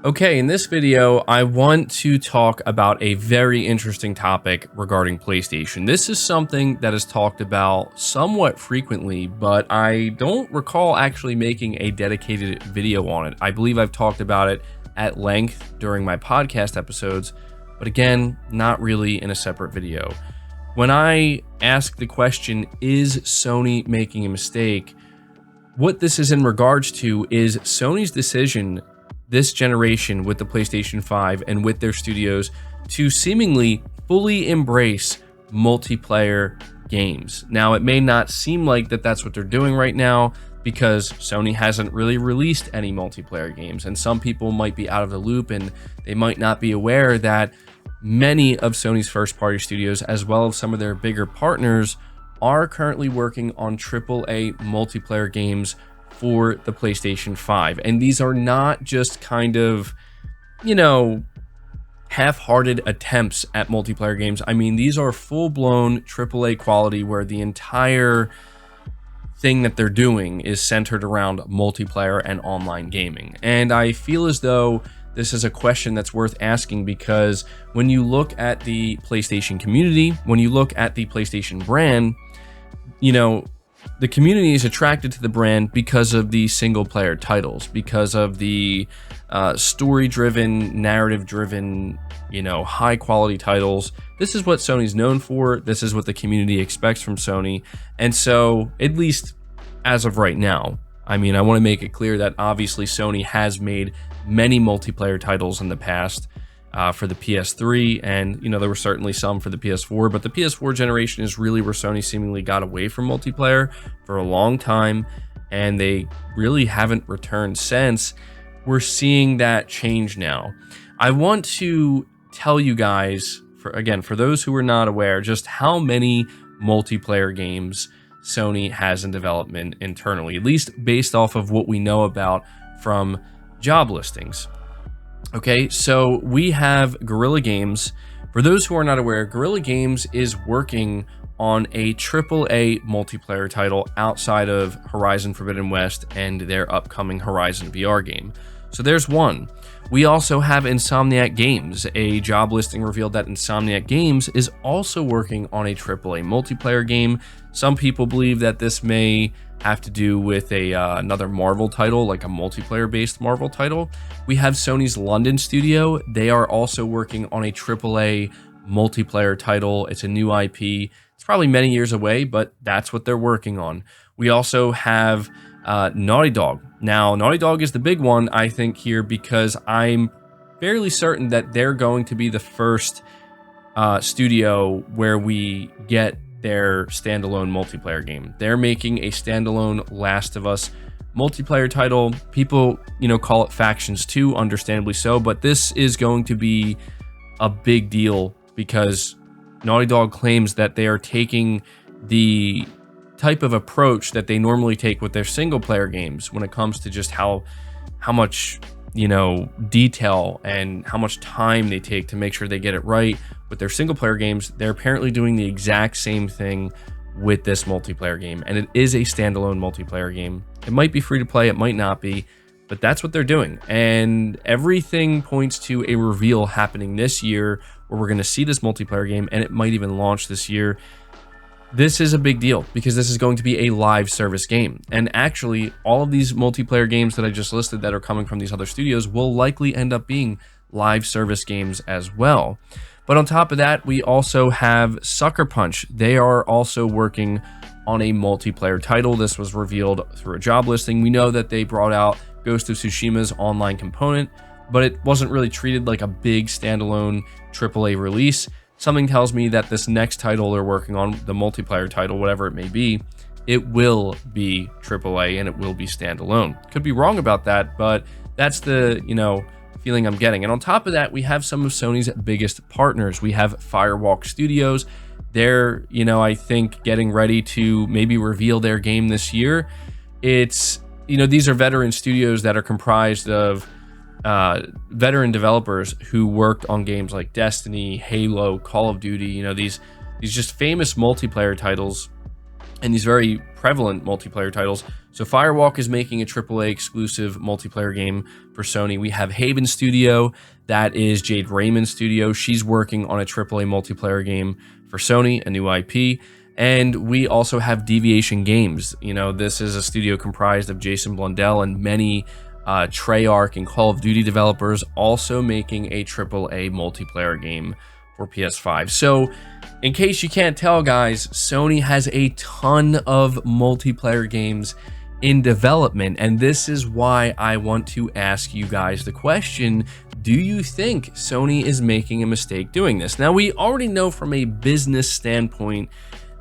Okay, in this video, I want to talk about a very interesting topic regarding PlayStation. This is something that is talked about somewhat frequently, but I don't recall actually making a dedicated video on it. I believe I've talked about it at length during my podcast episodes, but again, not really in a separate video. When I ask the question, is Sony making a mistake? What this is in regards to is Sony's decision this generation with the PlayStation 5 and with their studios to seemingly fully embrace multiplayer games. Now, it may not seem like that's what they're doing right now because Sony hasn't really released any multiplayer games, and some people might be out of the loop and they might not be aware that many of Sony's first-party studios, as well as some of their bigger partners, are currently working on AAA multiplayer games for the PlayStation 5. And these are not just kind of, half-hearted attempts at multiplayer games. I mean, these are full-blown AAA quality where the entire thing that they're doing is centered around multiplayer and online gaming. And I feel as though this is a question that's worth asking because when you look at the PlayStation community, when you look at the PlayStation brand, the community is attracted to the brand because of the single player titles, because of the story-driven, narrative-driven, high quality titles. This is what Sony's known for. This is what the community expects from Sony. And so, at least as of right now, I want to make it clear that obviously Sony has made many multiplayer titles in the past. For the PS3, and there were certainly some for the PS4, but the PS4 generation is really where Sony seemingly got away from multiplayer for a long time, and they really haven't returned since. We're seeing that change now. I want to tell you guys, for those who are not aware, just how many multiplayer games Sony has in development internally, at least based off of what we know about from job listings. Okay, so we have Guerrilla Games. For those who are not aware, Guerrilla Games is working on a AAA multiplayer title outside of Horizon Forbidden West and their upcoming Horizon VR game. So there's one. We also have Insomniac Games. A job listing revealed that Insomniac Games is also working on a AAA multiplayer game. Some people believe that this may have to do with another Marvel title, like a multiplayer-based Marvel title. We have Sony's London studio. They are also working on a AAA multiplayer title. It's a new IP. It's probably many years away, but that's what they're working on. We also have Naughty Dog. Now, Naughty Dog is the big one, I think, here because I'm fairly certain that they're going to be the first studio where we get their standalone multiplayer game. They're making a standalone Last of Us multiplayer title. People, call it Factions 2, understandably so, but this is going to be a big deal because Naughty Dog claims that they are taking the type of approach that they normally take with their single player games when it comes to just how much detail and how much time they take to make sure they get it right with their single player games. They're apparently doing the exact same thing with this multiplayer game, and it is a standalone multiplayer game. It might be free to play, it might not be, but that's what they're doing. And everything points to a reveal happening this year where we're going to see this multiplayer game, and it might even launch this year. This is a big deal because this is going to be a live service game. And actually, all of these multiplayer games that I just listed that are coming from these other studios will likely end up being live service games as well. But on top of that, we also have Sucker Punch. They are also working on a multiplayer title. This was revealed through a job listing. We know that they brought out Ghost of Tsushima's online component, but it wasn't really treated like a big standalone AAA release. Something tells me that this next title they're working on, the multiplayer title, whatever it may be, it will be AAA and it will be standalone. Could be wrong about that, but that's the, feeling I'm getting. And on top of that, we have some of Sony's biggest partners. We have Firewalk Studios. They're, I think, getting ready to maybe reveal their game this year. It's, these are veteran studios that are comprised of veteran developers who worked on games like Destiny, Halo, Call of Duty, these just famous multiplayer titles and these very prevalent multiplayer titles. So Firewalk is making a AAA exclusive multiplayer game for Sony. We have Haven Studio, that is Jade Raymond's studio. She's working on a AAA multiplayer game for Sony, a new IP. And we also have Deviation Games. You know, this is a studio comprised of Jason Blundell and many Treyarch and Call of Duty developers, also making a AAA multiplayer game for PS5. So, in case you can't tell, guys, Sony has a ton of multiplayer games in development, and this is why I want to ask you guys the question: do you think Sony is making a mistake doing this? Now, we already know from a business standpoint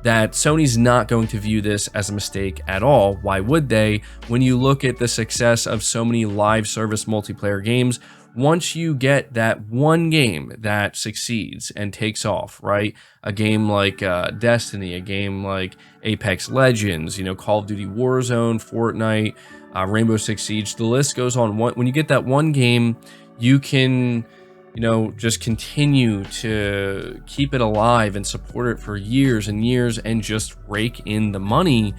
that Sony's not going to view this as a mistake at all. Why would they? When you look at the success of so many live service multiplayer games, once you get that one game that succeeds and takes off, right? A game like Destiny, a game like Apex Legends, you know, Call of Duty Warzone, Fortnite, Rainbow Six Siege, the list goes on. When you get that one game, you can, you know, just continue to keep it alive and support it for years and years and just rake in the money.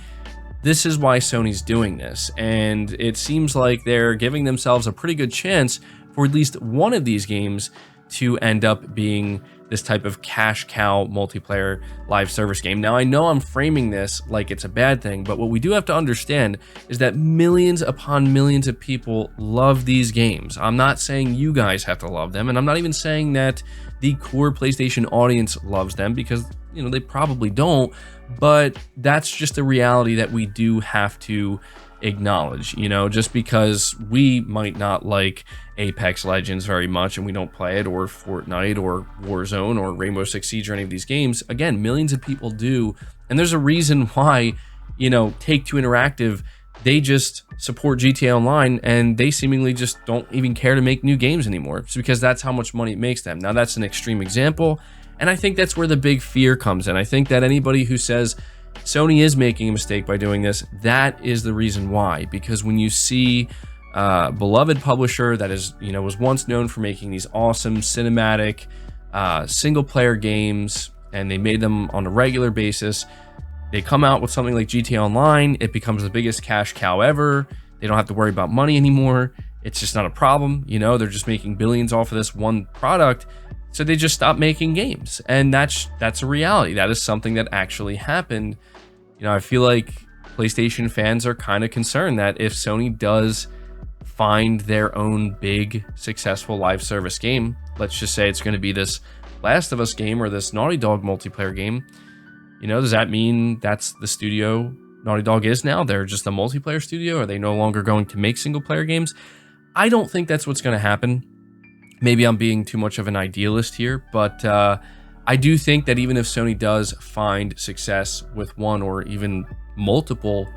This is why Sony's doing this, and it seems like they're giving themselves a pretty good chance for at least one of these games to end up being this type of cash cow multiplayer live service game. Now, I know I'm framing this like it's a bad thing, but what we do have to understand is that millions upon millions of people love these games. I'm not saying you guys have to love them, and I'm not even saying that the core PlayStation audience loves them, because, you know, they probably don't, but that's just a reality that we do have to acknowledge. You know, just because we might not like Apex Legends very much and we don't play it, or Fortnite or Warzone or Rainbow Six Siege or any of these games, again, millions of people do, and there's a reason why, you know, Take-Two Interactive, they just support GTA Online and they seemingly just don't even care to make new games anymore. It's because that's how much money it makes them. Now, that's an extreme example, and I think that's where the big fear comes in. I think that anybody who says Sony is making a mistake by doing this, that is the reason why. Because when you see beloved publisher that is, you know, was once known for making these awesome cinematic single player games, and they made them on a regular basis, they come out with something like GTA Online, it becomes the biggest cash cow ever. They don't have to worry about money anymore. It's just not a problem. You know, they're just making billions off of this one product. So they just stopped making games, and that's a reality. That is something that actually happened. You know, I feel like PlayStation fans are kind of concerned that if Sony does find their own big successful live service game, let's just say it's going to be this Last of Us game or this Naughty Dog multiplayer game, you know, does that mean that's the studio Naughty Dog is now? They're just a multiplayer studio? Are they no longer going to make single player games? I don't think that's what's going to happen. Maybe I'm being too much of an idealist here, but I do think that even if Sony does find success with one or even multiple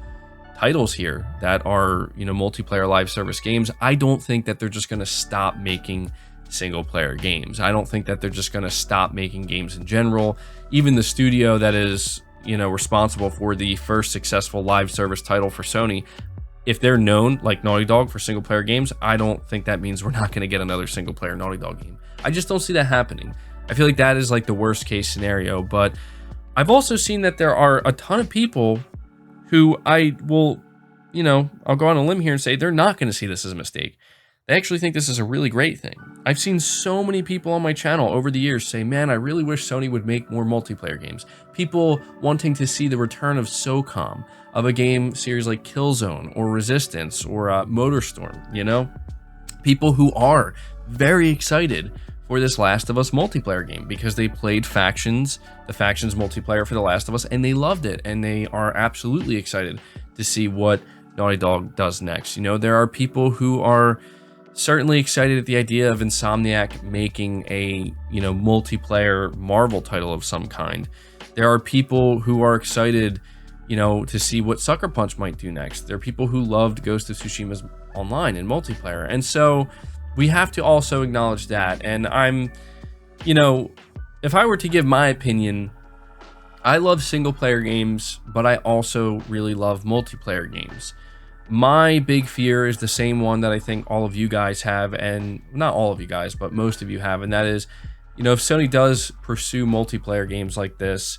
titles here that are, you know, multiplayer live service games, I don't think that they're just going to stop making single player games. I don't think that they're just going to stop making games in general. Even the studio that is, you know, responsible for the first successful live service title for Sony, if they're known like Naughty Dog for single player games, I don't think that means we're not going to get another single player Naughty Dog game. I just don't see that happening. I feel like that is like the worst case scenario, but I've also seen that there are a ton of people who I will, you know, I'll go on a limb here and say they're not going to see this as a mistake. They actually think this is a really great thing. I've seen so many people on my channel over the years say, man, I really wish Sony would make more multiplayer games. People wanting to see the return of SOCOM, of a game series like Killzone or Resistance or Motorstorm, you know? People who are very excited for this Last of Us multiplayer game because they played the Factions multiplayer for The Last of Us, and they loved it, and they are absolutely excited to see what Naughty Dog does next. You know, there are people who are certainly excited at the idea of Insomniac making a, you know, multiplayer Marvel title of some kind. There are people who are excited, you know, to see what Sucker Punch might do next. There are people who loved Ghost of Tsushima's online and multiplayer. And so we have to also acknowledge that. And I'm, you know, if I were to give my opinion, I love single player games, but I also really love multiplayer games. My big fear is the same one that I think all of you guys have, and not all of you guys, but most of you have, and that is, you know, if Sony does pursue multiplayer games like this,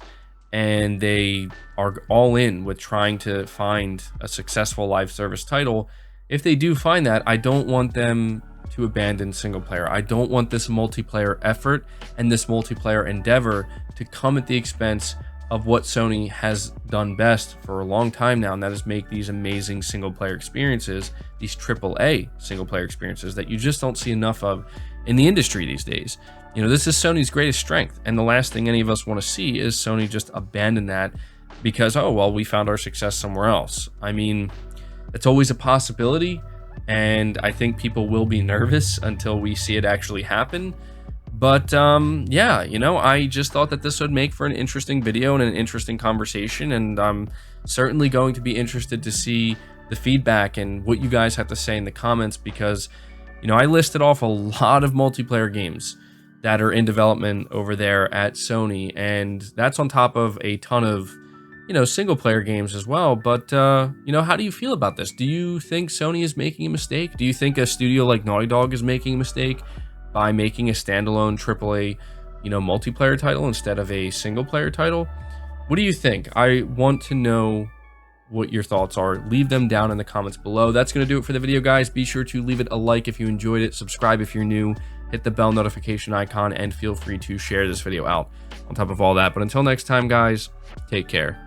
and they are all in with trying to find a successful live service title, if they do find that, I don't want them to abandon single player. I don't want this multiplayer effort and this multiplayer endeavor to come at the expense of what Sony has done best for a long time now, and that is make these amazing single player experiences, these AAA single player experiences that you just don't see enough of in the industry these days. You know, this is Sony's greatest strength, and the last thing any of us want to see is Sony just abandon that because, oh, well, we found our success somewhere else. I mean, it's always a possibility, and I think people will be nervous until we see it actually happen. But yeah, you know, I just thought that this would make for an interesting video and an interesting conversation, and I'm certainly going to be interested to see the feedback and what you guys have to say in the comments, because, you know, I listed off a lot of multiplayer games that are in development over there at Sony, and that's on top of a ton of, you know, single player games as well. But you know, how do you feel about this? Do you think Sony is making a mistake? Do you think a studio like Naughty Dog is making a mistake by making a standalone AAA, you know, multiplayer title instead of a single player title? What do you think? I want to know what your thoughts are. Leave them down in the comments below. That's going to do it for the video, guys. Be sure to leave it a like if you enjoyed it, subscribe if you're new, hit the bell notification icon, and feel free to share this video out on top of all that. But until next time, guys, take care.